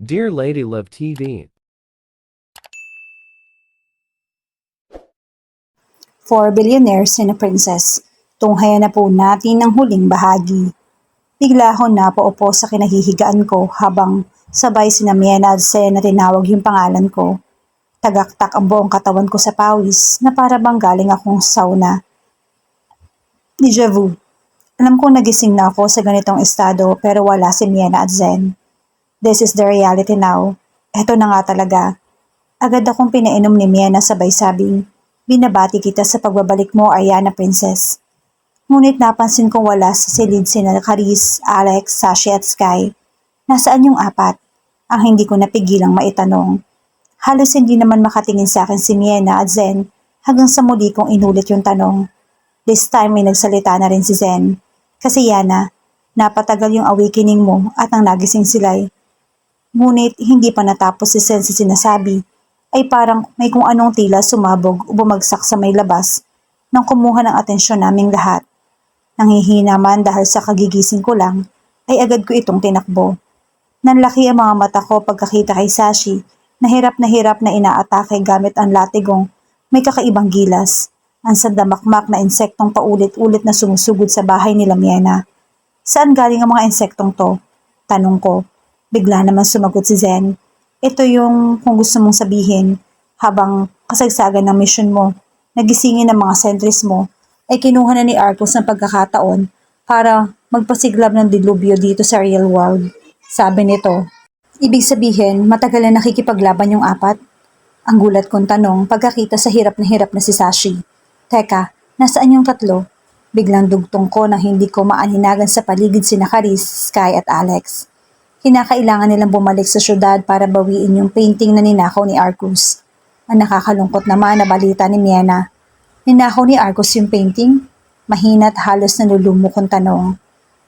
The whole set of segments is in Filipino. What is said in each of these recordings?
Dear Lady Love TV. For Billionaires and a Princess, tunghayan na po natin ang huling bahagi. Bigla ako napaupo sa kinahihigaan ko habang sabay sina Miena at Sen na tinawag yung pangalan ko. Tagaktak ang buong katawan ko sa pawis na para bang galing akong sauna. Deja vu. Alam kong nagising na ako sa ganitong estado pero wala si Miena at Zen. This is the reality now. Eto na nga talaga. Agad akong pinainom ni Miena sabay sabing, binabati kita sa pagbabalik mo, Ariana Princess. Ngunit napansin kong wala sa silid sina Caris, Alex, Sashi at Sky. Nasaan yung apat? Ang hindi ko napigilang maitanong. Halos hindi naman makatingin sa akin si Miena at Zen hanggang sa muli kong inulit yung tanong. This time may nagsalita na rin si Zen. Kasi Yana, napatagal yung awakening mo at ang nagising sila'y. Ngunit hindi pa natapos si Zen sa sinasabi, ay parang may kung anong tila sumabog o bumagsak sa may labas nang kumuha ng atensyon naming lahat. Nanghihina man dahil sa kagigising ko lang, ay agad ko itong tinakbo. Nanlaki ang mga mata ko pagkakita kay Sashi na hirap na inaatake gamit ang latigong may kakaibang gilas. Ang sandamakmak na insektong paulit-ulit na sumusugod sa bahay nila Miena. Saan galing ang mga insektong to? Tanong ko. Bigla naman sumagot si Zen. Ito yung kung gusto mong sabihin, habang kasagsagan ng mission mo, nagisingin ng mga sentries mo, ay kinuha na ni Arcos ng pagkakataon para magpasiglab ng dilubyo dito sa real world. Sabi nito, ibig sabihin matagal na nakikipaglaban yung apat? Ang gulat kong tanong pagkakita sa hirap na si Sashi. Teka, nasaan yung tatlo? Biglang dugtong ko nang hindi ko maaninagan sa paligid sina Caris, Sky at Alex. Kinakailangan nilang bumalik sa syudad para bawiin yung painting na ninakaw ni Arcos. Ang nakakalungkot naman na balita ni Miena. Ninakaw ni Arcos yung painting? Mahina't halos nalulumok kong tanong.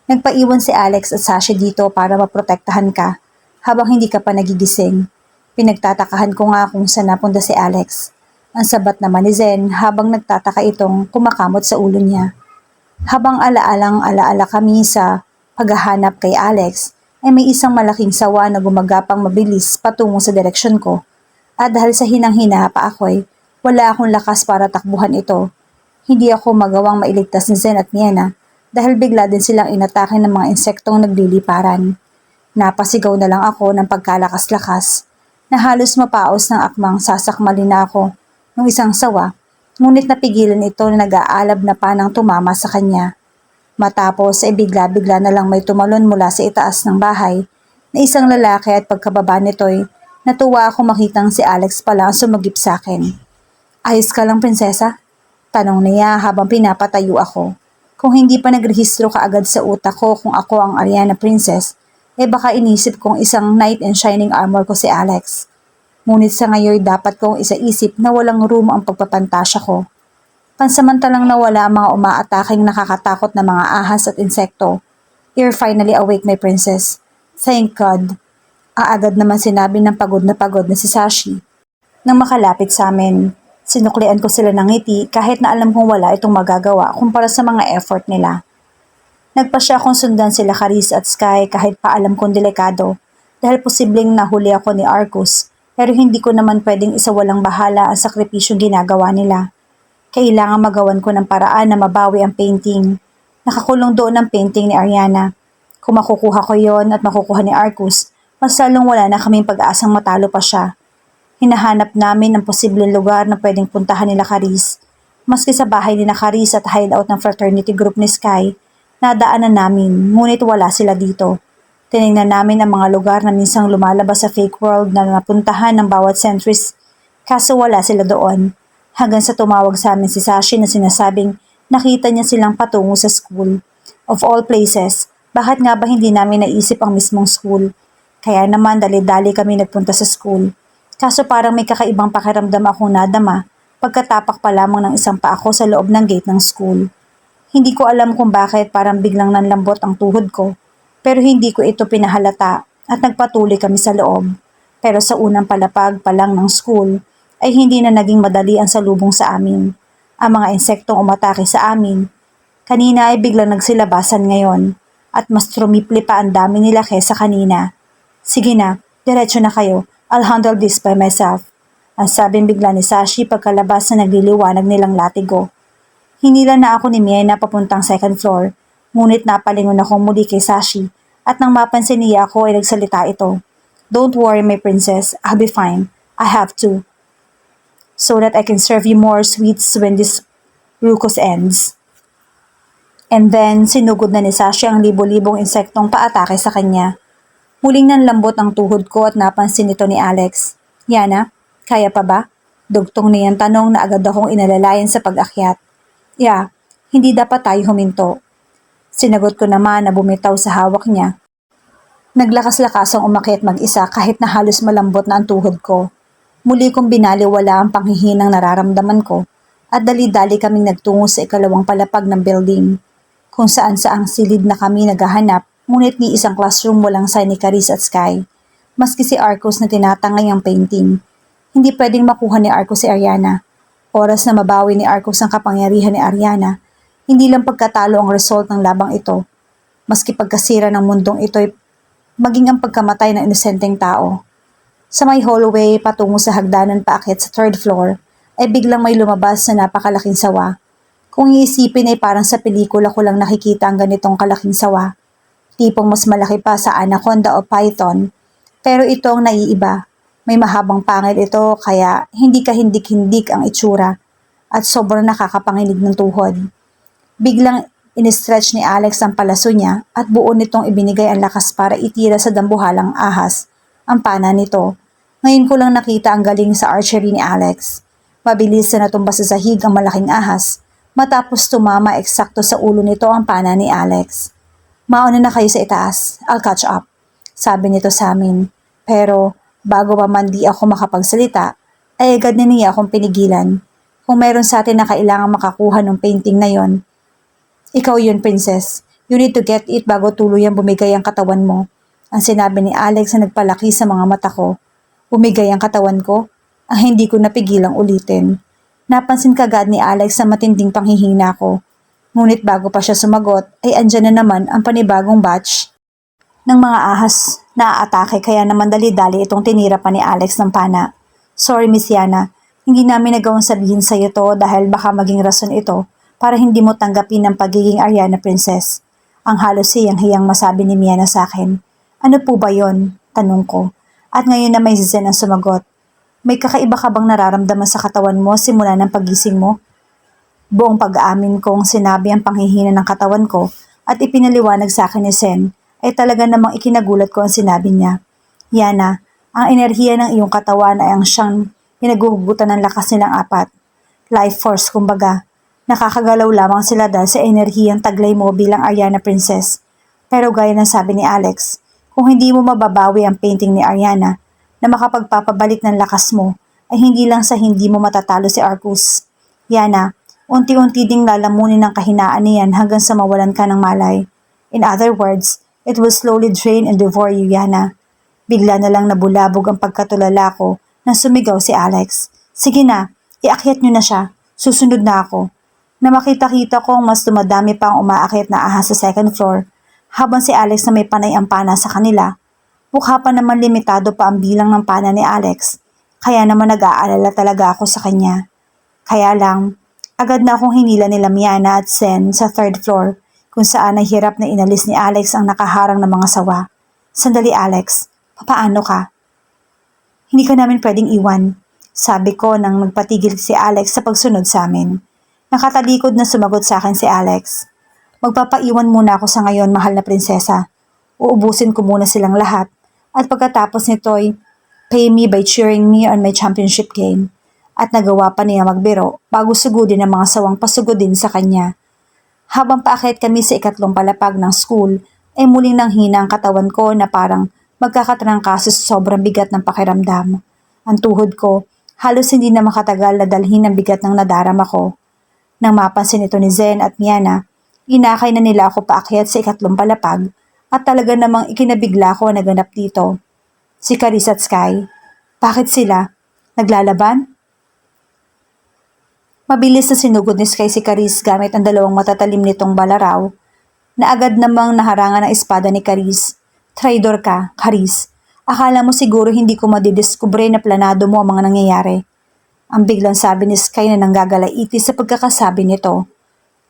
Nagpaiwan si Alex at Sasha dito para maprotektahan ka habang hindi ka pa nagigising. Pinagtatakahan ko nga kung saan napunta si Alex. Ang sabat naman ni Zen habang nagtataka itong kumakamot sa ulo niya. Habang alaala kami sa paghahanap kay Alex, ay may isang malaking sawa na gumagapang mabilis patungo sa direksyon ko. At dahil sa hinang-hina pa ako'y, wala akong lakas para takbuhan ito. Hindi ako magawang mailigtas ni Zen at Miena dahil bigla din silang inatake ng mga insektong nagliliparan. Napasigaw na lang ako ng pagkalakas-lakas na halos mapaos ng akmang sasakmalin na ako ng isang sawa, ngunit napigilan ito na nag-aalab na panang tumama sa kanya. Matapos ay bigla-bigla na lang may tumalon mula sa itaas ng bahay na isang lalaki at pagkababa nito'y natuwa ako makitang si Alex pala ang sumagip sa akin. Ayos ka lang, prinsesa? Tanong niya habang pinapatayo ako. Kung hindi pa nagrehistro kaagad sa utak ko kung ako ang Ariana Princess, eh baka inisip kong isang knight in shining armor ko si Alex. Ngunit sa ngayon dapat kong isaisip na walang room ang pagpapantasya ko. Pansamantalang nawala ang mga umaataking nakakatakot na mga ahas at insekto. You're finally awake, my princess. Thank God. Agad naman sinabi ng pagod na si Sashi. Nang makalapit sa amin, sinuklian ko sila ng ngiti kahit na alam kong wala itong magagawa kumpara sa mga effort nila. Nagpasya akong sundan sila Caris at Sky kahit pa alam kong delikado dahil posibleng nahuli ako ni Arcos pero hindi ko naman pwedeng isawalang bahala ang sakripisyong ginagawa nila. Kailangan magawan ko ng paraan na mabawi ang painting. Nakakulong doon ang painting ni Ariana. Kung makukuha ko yon at makukuha ni Arcos, mas lalong wala na kaming pag-asang matalo pa siya. Hinahanap namin ang posibleng lugar na pwedeng puntahan nila Caris. Maski sa bahay ni Caris at hideout ng fraternity group ni Sky, nadaanan namin, ngunit wala sila dito. Tinignan namin ang mga lugar na minsang lumalabas sa fake world na napuntahan ng bawat centrist, kaso wala sila doon. Hanggang sa tumawag sa amin si Sashi na sinasabing nakita niya silang patungo sa school. Of all places, bakit nga ba hindi namin naisip ang mismong school? Kaya naman dali-dali kami nagpunta sa school. Kaso parang may kakaibang pakiramdam akong nadama pagkatapak pa lamang ng isang pa ako sa loob ng gate ng school. Hindi ko alam kung bakit parang biglang nanlambot ang tuhod ko, pero hindi ko ito pinahalata at nagpatuloy kami sa loob. Pero sa unang palapag pa lang ng school, ay hindi na naging madali ang salubong sa amin. Ang mga insektong umatake sa amin. Kanina ay biglang nagsilabasan ngayon at mas trumipli pa ang dami nila kesa kanina. Sige na, Diretso na kayo. I'll handle this by myself. Ang sabing bigla ni Sashi pagkalabas na nagliliwanag nilang latigo. Hinila na ako ni Miena papuntang second floor, ngunit napalingon ako muli kay Sashi at nang mapansin niya ako ay nagsalita ito. Don't worry my princess, I'll be fine. I have to. So that I can serve you more sweets when this rukos ends. And then, sinugod na ni Sashi ang libo-libong insektong paatake sa kanya. Muling nanlambot ang tuhod ko at napansin ito ni Alex. Yana, kaya pa ba? Dugtong niyang tanong na agad akong inalalayan sa pag-akyat. Yeah, hindi dapat tayo huminto. Sinagot ko naman na bumitaw sa hawak niya. Naglakas-lakasang umakyat mag-isa kahit na halos malambot na ang tuhod ko. Muli kong binaliwala ang panghihinang nararamdaman ko at dali-dali kaming nagtungo sa ikalawang palapag ng building, kung saan-saang silid na kami naghahanap, ngunit ni isang classroom walang sign ni Caris at Sky. Maski si Arcos na tinatangay ang painting. Hindi pwedeng makuha ni Arcos si Ariana. Oras na mabawi ni Arcos ang kapangyarihan ni Ariana, hindi lang pagkatalo ang result ng labang ito. Maski pagkasira ng mundong ito'y maging ang pagkamatay ng inosenteng tao. Sa may hallway patungo sa hagdanan paakyat sa third floor, ay biglang may lumabas na napakalaking sawa. Kung iisipin ay parang sa pelikula ko lang nakikita ang ganitong kalaking sawa. Tipong mas malaki pa sa anaconda o python. Pero ito ang naiiba. May mahabang pangil ito kaya hindi kahindik-hindik ang itsura at sobrang nakakapanginig ng tuhod. Biglang inistretch ni Alex ang palaso niya at buo nitong ibinigay ang lakas para itira sa dambuhalang ahas ang pana nito. Ngayon ko lang nakita ang galing sa archery ni Alex. Mabilis na natumba sa sahig ang malaking ahas matapos tumama eksakto sa ulo nito ang pana ni Alex. Mauna na kayo sa itaas, I'll catch up, sabi nito sa amin. Pero bago pa man di ako makapagsalita, ay agad na niya akong pinigilan. Kung meron sa atin na kailangan makakuha ng painting na yon, ikaw yun princess. You need to get it bago tuluyang bumigay ang katawan mo. Ang sinabi ni Alex na nagpalaki sa mga mata ko. Bumigay ang katawan ko? Ang hindi ko napigilang ulitin. Napansin kagad ni Alex sa matinding panghihina ko. Ngunit bago pa siya sumagot, ay andyan na naman ang panibagong batch ng mga ahas na aatake kaya naman dali-dali itong tinira pa ni Alex ng pana. Sorry Miss Yana, hindi namin nagawang sabihin sa iyo to dahil baka maging rason ito para hindi mo tanggapin ang pagiging Ariana Princess. Ang halos hiyang-hiyang masabi ni Miana sa akin. Ano po ba yon? Tanong ko. At ngayon na may si Zen ang sumagot. May kakaiba ka bang nararamdaman sa katawan mo simula ng pagising mo? Buong pag-aamin kong sinabi ang panghihina ng katawan ko at ipinaliwanag sa akin ni Zen ay talaga namang ikinagulat ko ang sinabi niya. Yana, ang enerhiya ng iyong katawan ay ang siyang pinaguhugutan ng lakas nilang apat. Life force kumbaga. Nakakagalaw lamang sila dahil sa enerhiyang taglay mo bilang Ariana Princess. Pero gaya ng sabi ni Alex, kung hindi mo mababawi ang painting ni Ariana na makapagpapabalik ng lakas mo, ay hindi lang sa hindi mo matatalo si Arcus. Yana, unti-unti ding lalamunin ng kahinaan niyan hanggang sa mawalan ka ng malay. In other words, it will slowly drain and devour you, Yana. Bigla na lang nabulabog ang pagkatulala ko nang sumigaw si Alex. Sige na, iakyat niyo na siya. Susunod na ako. Na makita-kita kong mas dumadami pa ang umaakyat na ahas sa second floor habang si Alex na may panay ang pana sa kanila. Mukha pa naman limitado pa ang bilang ng pana ni Alex, kaya naman nag-aalala talaga ako sa kanya. Kaya lang, agad na akong hinila nila Miana at Sen sa third floor kung saan ay hirap na inalis ni Alex ang nakaharang ng mga sawa. Sandali Alex, papaano ka? Hindi ka namin pwedeng iwan, sabi ko nang magpatigil si Alex sa pagsunod sa amin. Nakatalikod na sumagot sa akin si Alex. Magpapaiwan muna ako sa ngayon, mahal na prinsesa. Uubusin ko muna silang lahat at pagkatapos nito'y pay me by cheering me on my championship game. At nagawa pa niya magbiro bago sugudin ang mga sawang pasugudin sa kanya. Habang paakyat kami sa ikatlong palapag ng school, ay muling nanghina ang katawan ko na parang magkakatrangkaso sa sobrang bigat ng pakiramdam. Ang tuhod ko, halos hindi na makatagal na dalhin ang bigat ng nadarama ko. Nang mapansin ito ni Zen at Miana, inakay na nila ako paakyat sa ikatlong palapag at talaga namang ikinabigla ko na naganap dito. Si Caris at Sky. Bakit sila? Naglalaban? Mabilis na sinugod ni Sky si Caris gamit ang dalawang matatalim nitong balaraw na agad namang naharangan ng espada ni Caris. Traidor ka, Caris. Akala mo siguro hindi ko madidiskubre na planado mo ang mga nangyayari. Ang biglang sabi ni Sky na nanggagalaiti sa pagkakasabi nito.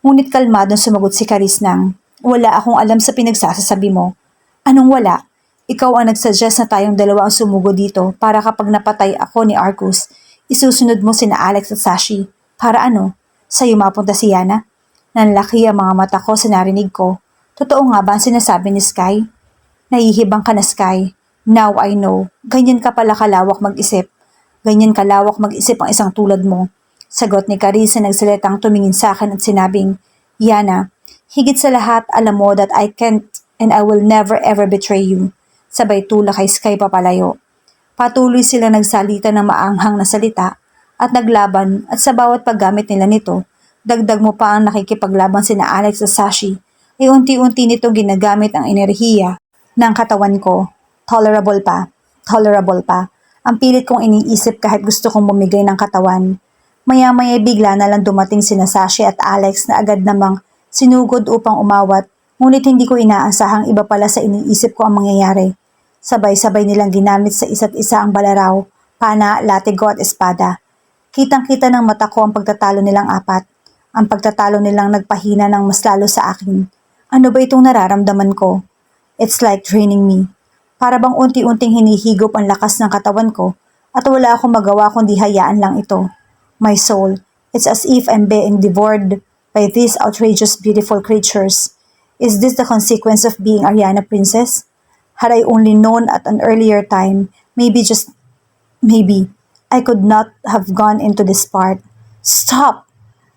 Ngunit kalmadong sumagot si Caris nang, wala akong alam sa pinagsasasabi mo. Anong wala? Ikaw ang nagsuggest na tayong dalawa ang sumugo dito para kapag napatay ako ni Arcus, isusunod mo sina Alex at Sashi. Para ano? Sa'yo mapunta si Yana? Nanlaki ang mga mata ko sa narinig ko. Totoo nga ba ang sinasabi ni Sky? Nahihibang ka na, Sky. Now I know. Ganyan ka pala kalawak mag-isip. Ganyan kalawak mag-isip ang isang tulad mo. Sagot ni Caris na nagsalitang tumingin sa akin at sinabing, Yana, higit sa lahat alam mo that I can't and I will never ever betray you. Sabay tula kay Sky papalayo. Patuloy sila nagsalita ng maanghang na salita at naglaban at sa bawat paggamit nila nito, dagdag mo pa ang nakikipaglaban sina Alex at Sashi, ay unti-unti nitong ginagamit ang enerhiya ng katawan ko. Tolerable pa. Tolerable pa. Ang pilit kong iniisip kahit gusto kong bumigay ng katawan. Maya-maya bigla na lang dumating sina Sashi at Alex na agad namang sinugod upang umawat, ngunit hindi ko inaasahang iba pala sa iniisip ko ang mangyayari. Sabay-sabay nilang ginamit sa isa't isa ang balaraw, pana, latigo at espada. Kitang-kita ng mata ko ang pagtatalo nilang apat. Ang pagtatalo nilang nagpahina ng mas lalo sa akin. Ano ba itong nararamdaman ko? It's like draining me. Para bang unti-unting hinihigop ang lakas ng katawan ko at wala akong magawa kundi hayaan lang ito. My soul, it's as if I'm being devoured by these outrageous beautiful creatures. Is this the consequence of being Ariana Princess? Had I only known at an earlier time, maybe just maybe, I could not have gone into this part. Stop!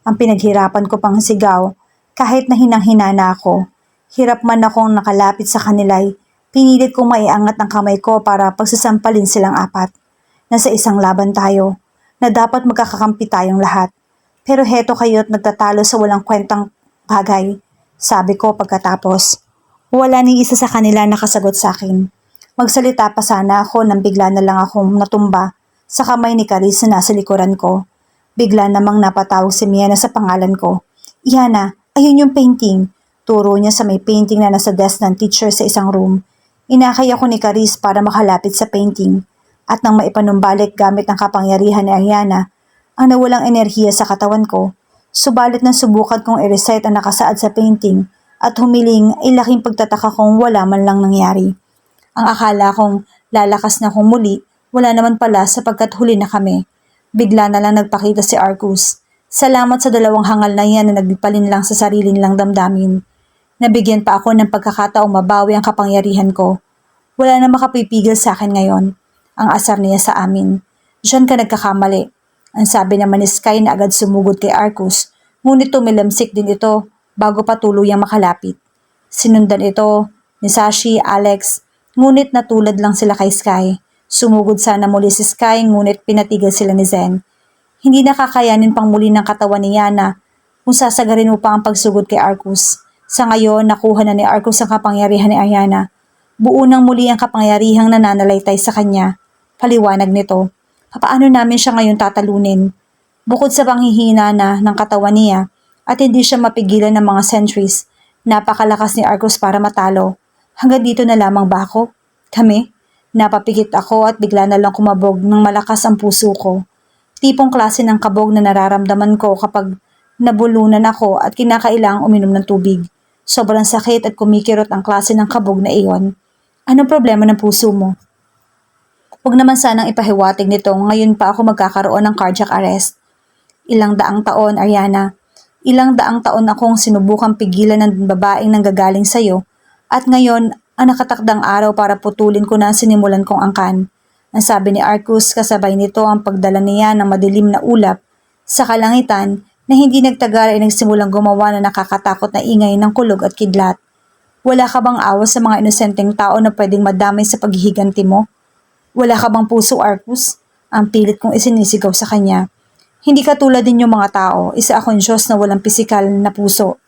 Ang pinaghirapan ko pang sigaw, kahit na hinang-hina na ako. Hirap man akong nakalapit sa kanila'y, pinilit kong maiangat ang kamay ko para pagsasampalin silang apat. Nasa isang laban tayo, na dapat magkakakampi tayong lahat. Pero heto kayo't nagtatalo sa walang kwentang bagay, sabi ko pagkatapos. Wala ni isa sa kanila nakasagot sa akin. Magsalita pa sana ako nang bigla na lang akong natumba sa kamay ni Caris na nasa likuran ko. Bigla namang napatawag si Miana sa pangalan ko. Yana, ayun yung painting. Turo niya sa may painting na nasa desk ng teacher sa isang room. Inakay ako ni Caris para makalapit sa painting. At nang maipanumbalik gamit ang kapangyarihan ni Ariana, ang nawalang enerhiya sa katawan ko, subalit nang subukan kong i-recite ang nakasaad sa painting at humiling ay laking pagtataka kong wala man lang nangyari. Ang akala kong lalakas na kong muli, wala naman pala sapagkat huli na kami. Bigla na lang nagpakita si Arcus. Salamat sa dalawang hangal na yan na nagpalin lang sa sarili nilang damdamin. Nabigyan pa ako ng pagkakataong mabawi ang kapangyarihan ko. Wala na makapipigil sa akin ngayon. Ang asar niya sa amin. Diyan ka nagkakamali. Ang sabi naman ni Sky na agad sumugod kay Arcus, ngunit tumilamsik din ito bago pa tuluyang makalapit. Sinundan ito ni Sashi, Alex, ngunit natulad lang sila kay Sky. Sumugod sana muli si Sky ngunit pinatigil sila ni Zen. Hindi nakakayanin pang muli ng katawan ni Yana kung sasagarin mo pa ang pagsugod kay Arcus. Sa ngayon, nakuha na ni Arcus ang kapangyarihan ni Ariana. Buo nang muli ang kapangyarihang nananalaytay sa kanya. Paliwanag nito, papaano namin siya ngayon tatalunin? Bukod sa panghihina na ng katawan niya at hindi siya mapigilan ng mga sentries, napakalakas ni Arcus para matalo. Hanggang dito na lamang ba ako? Kami? Napapikit ako at bigla na lang kumabog ng malakas ang puso ko. Tipong klase ng kabog na nararamdaman ko kapag nabulunan ako at kinakailangang uminom ng tubig. Sobrang sakit at kumikirot ang klase ng kabog na iyon. Anong problema ng puso mo? Huwag naman sanang ipahiwatig nito, ngayon pa ako magkakaroon ng cardiac arrest. Ilang daang taon, Ariana. Ilang daang taon akong sinubukang pigilan ng babaeng nanggagaling sa'yo at ngayon ang nakatakdang araw para putulin ko na ang sinimulan kong angkan. Ang sabi ni Arcus kasabay nito ang pagdala niya ng madilim na ulap sa kalangitan na hindi nagtagal ay nagsimulang gumawa na nakakatakot na ingay ng kulog at kidlat. Wala ka bang awa sa mga inosenteng tao na pwedeng madamay sa paghihiganti mo? Wala ka bang puso, Arcus? Ang pilit kong isinisigaw sa kanya. Hindi ka tulad din yung mga tao, isa akong Diyos na walang pisikal na puso.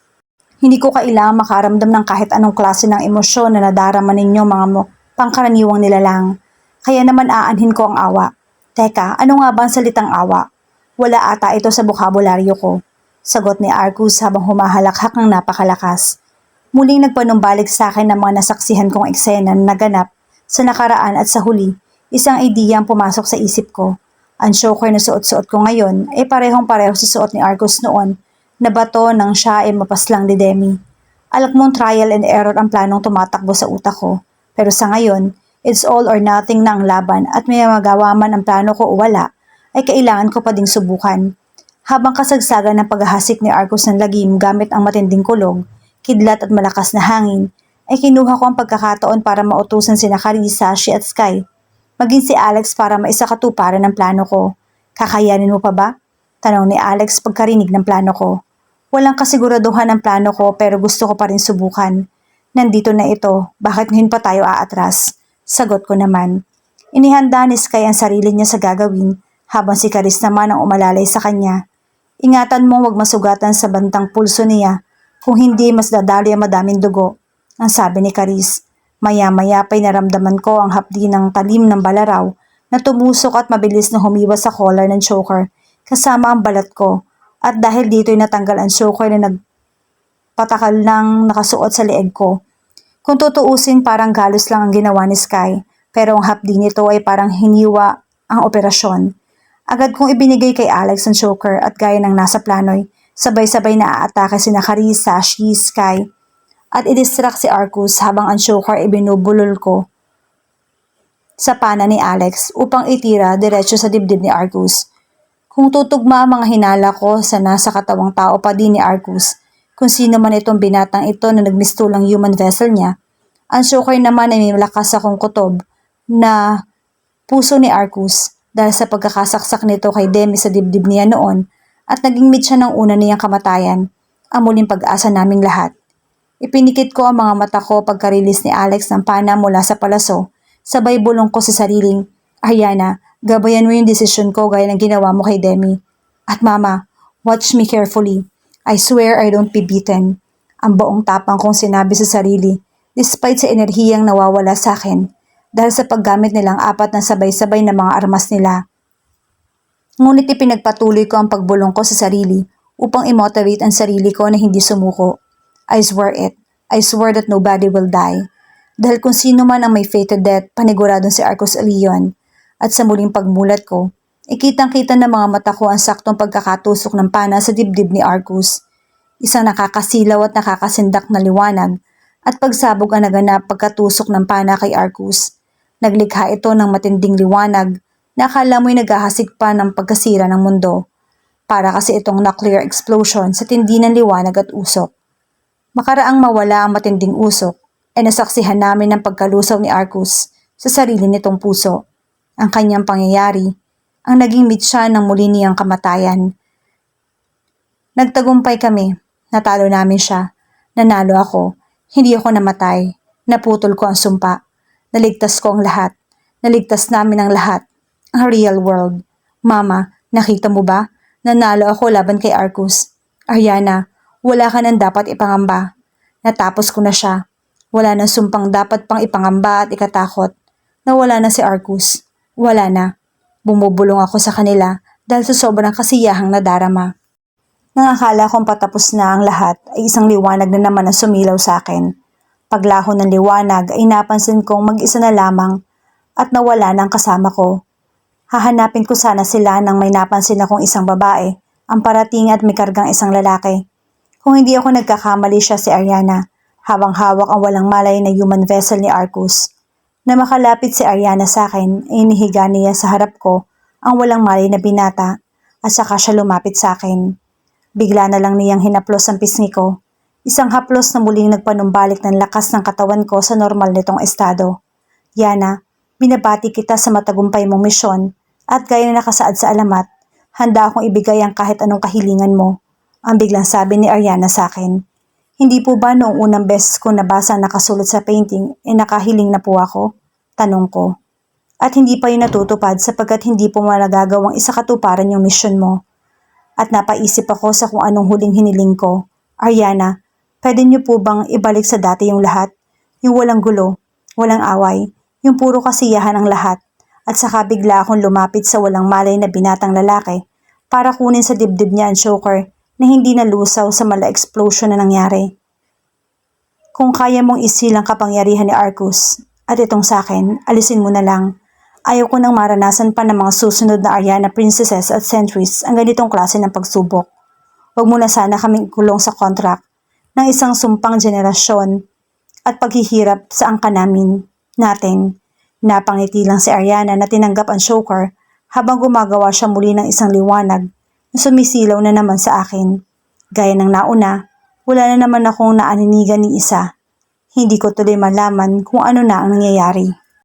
Hindi ko kailangang makaramdam ng kahit anong klase ng emosyon na nadarama ninyo mga pangkaraniwang nilalang. Kaya naman aanhin ko ang awa. Teka, ano nga ba ang salitang awa? Wala ata ito sa bokabularyo ko. Sagot ni Arcus habang humahalakhak ng napakalakas. Muling nagpanumbalik sa akin ang mga nasaksihan kong eksena na naganap Sa nakaraan at sa huli, isang ideya ang pumasok sa isip ko. Ang choker na suot-suot ko ngayon ay parehong-pareho sa suot ni Arcos noon na bato nang siya ay mapaslang ni Demi. Alam mong trial and error ang planong tumatakbo sa utak ko. Pero sa ngayon, it's all or nothing na ang laban at may magawa man ang plano ko o wala, ay kailangan ko pa ding subukan. Habang kasagsagan ng paghahasik ni Arcos ng lagim gamit ang matinding kulog, kidlat at malakas na hangin, ay kinuha ko ang pagkakataon para mautusan sina Carissa, Shi at Sky. Maging si Alex para maisakatuparan ang plano ko. Kakayanin mo pa ba? Tanong ni Alex pagkarinig ng plano ko. Walang kasiguraduhan ang plano ko pero gusto ko pa rin subukan. Nandito na ito, bakit ngayon pa tayo aatras? Sagot ko naman. Inihanda ni Sky ang sarili niya sa gagawin habang si Caris naman ang umalalay sa kanya. Ingatan mong wag masugatan sa bantang pulso niya, kung hindi mas dadali ang madaming dugo, ang sabi ni Caris. Maya-maya pa'y naramdaman ko ang hapdi ng talim ng balaraw na tumusok at mabilis na humiwas sa collar ng choker kasama ang balat ko, at dahil dito'y natanggal ang choker na nagpatakal ng nakasuot sa leeg ko. Kung tutuusin parang galos lang ang ginawa ni Sky, pero ang hapdi nito ay parang hiniwa ang operasyon. Agad kong ibinigay kay Alex ang choker at gaya ng nasa planoy, sabay-sabay na aatake sina Carissa, Shi, Sky, at i-distract si Arcos habang ang choker ibinubulol ko sa pana ni Alex upang itira diretso sa dibdib ni Arcos. Kung tutugma ang mga hinala ko sa nasa katawang tao pa din ni Arcos, kung sino man itong binatang ito na nagmistulang human vessel niya, ang choker naman ay may malakas akong kutob na puso ni Arcos dahil sa pagkakasaksak nito kay Demi sa dibdib niya noon at naging mitya ng una niyang kamatayan, ang muling pag-asa naming lahat. Ipinikit ko ang mga mata ko pagka-release ni Alex ng pana mula sa palaso, sabay bulong ko sa sariling, Ariana, gabayan mo yung desisyon ko gaya ng ginawa mo kay Demi. At mama, watch me carefully. I swear I don't be beaten. Ang buong tapang kong sinabi sa sarili, despite sa enerhiyang nawawala sa akin, dahil sa paggamit nilang apat na sabay-sabay na mga armas nila. Ngunit ipinagpatuloy ko ang pagbulong ko sa sarili upang i-motivate ang sarili ko na hindi sumuko. I swear it. I swear that nobody will die. Dahil kung sino man ang may fated death, paniguradong si Arcos Leon. At sa muling pagmulat ko, ikitang-kita ng mga mata ko ang saktong pagkakatusok ng pana sa dibdib ni Arcos. Isang nakakasilaw at nakakasindak na liwanag at pagsabog ang naganap pagkatusok ng pana kay Arcos. Naglikha ito ng matinding liwanag na akala mo'y naghahasik pa ng pagkasira ng mundo. Para kasi itong nuclear explosion sa tindi ng liwanag at usok. Makaraang mawala ang matinding usok, ay nasaksihan namin ang pagkalusaw ni Arcos sa sarili nitong puso. Ang kanyang pangyayari, ang naging mitya ng muli niyang kamatayan. Nagtagumpay kami, natalo namin siya, nanalo ako, hindi ako namatay, naputol ko ang sumpa. Naligtas ko ang lahat. Naligtas namin ang lahat. Ang real world. Mama, nakita mo ba? Nanalo ako laban kay Arcos. Ariana, wala ka nang dapat ipangamba. Natapos ko na siya. Wala nang sumpang dapat pang ipangamba at ikatakot. Nawala na si Arcos. Wala na. Bumubulong ako sa kanila dahil sa sobrang kasiyahang nadarama. Nang akala kong patapos na ang lahat ay isang liwanag na naman ang sumilaw sa akin. Paglaho ng liwanag ay napansin kong mag-isa na lamang at nawala ng kasama ko. Hahanapin ko sana sila nang may napansin akong isang babae, ang parating at may kargang isang lalaki. Kung hindi ako nagkakamali siya si Ariana, habang hawak ang walang malay na human vessel ni Arcos. Na makalapit si Ariana sa akin, ay inihiga niya sa harap ko ang walang malay na binata at saka siya lumapit sa akin. Bigla na lang niyang hinaplos ang pisngi ko. Isang haplos na muling nagpanumbalik ng lakas ng katawan ko sa normal nitong estado. Yana, binabati kita sa matagumpay mong misyon at gaya na nakasaad sa alamat, handa akong ibigay ang kahit anong kahilingan mo. Ang biglang sabi ni Ariana sa akin. Hindi po ba noong unang beses ko nabasa nakasulat sa painting nakahiling na po ako? Tanong ko. At hindi pa yun natutupad sapagkat hindi po nagagawang isakatuparan yung misyon mo. At napaisip ako sa kung anong huling hiniling ko. Ariana, pwede niyo po bang ibalik sa dati yung lahat? Yung walang gulo, walang away, yung puro kasiyahan ang lahat. At saka bigla akong lumapit sa walang malay na binatang lalaki para kunin sa dibdib niya ang choker na hindi nalusaw sa mala explosion na nangyari. Kung kaya mong isilang kapangyarihan ni Arcos, At itong sa akin, alisin mo na lang. Ayaw ko nang maranasan pa ng mga susunod na Ariana princesses at centuries ang ganitong klase ng pagsubok. Huwag mo na sana kaming kulong sa contract ng isang sumpang henerasyon at paghihirap sa angka natin. Napangiti lang si Ariana na tinanggap ang choker habang gumagawa siya muli ng isang liwanag na sumisilaw na naman sa akin. Gaya ng nauna, wala na naman akong naaninigan ni isa. Hindi ko tuloy malaman kung ano na ang nangyayari.